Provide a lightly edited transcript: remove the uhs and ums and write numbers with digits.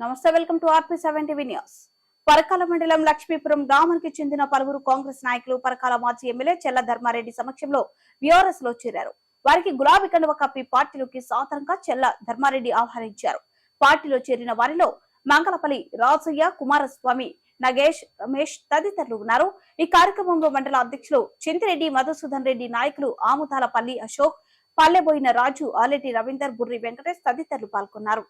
నమస్తే, welcome to RP7 TV news. Parakala మండలం లక్ష్మీపురం గ్రామానికి చెందిన పలువురు కాంగ్రెస్ నాయకులు పరకాల మాజీ ఎమ్మెల్యే చెల్ల ధర్మారెడ్డి సమక్షంలో బీఆర్ఎస్ లో చేరారు. వారికి గులాబీ కండువ కప్పి పార్టీలోకి సాధారణంగా చెల్ల ధర్మారెడ్డి ఆహ్వానించారు. పార్టీలో చేరిన వారిలో మంగళపల్లి రాజయ్య, కుమారస్వామి, నగేష్, రమేష్ తదితరులు ఉన్నారు. ఈ కార్యక్రమంలో మండల అధ్యక్షులు చింతిరెడ్డి, మధుసూదన్ రెడ్డి, నాయకులు ఆముదాలపల్లి అశోక్, పల్లెబోయిన రాజు, ఆలెటి రవీందర్, బుర్రి వెంకటేష్ తదితరులు పాల్గొన్నారు.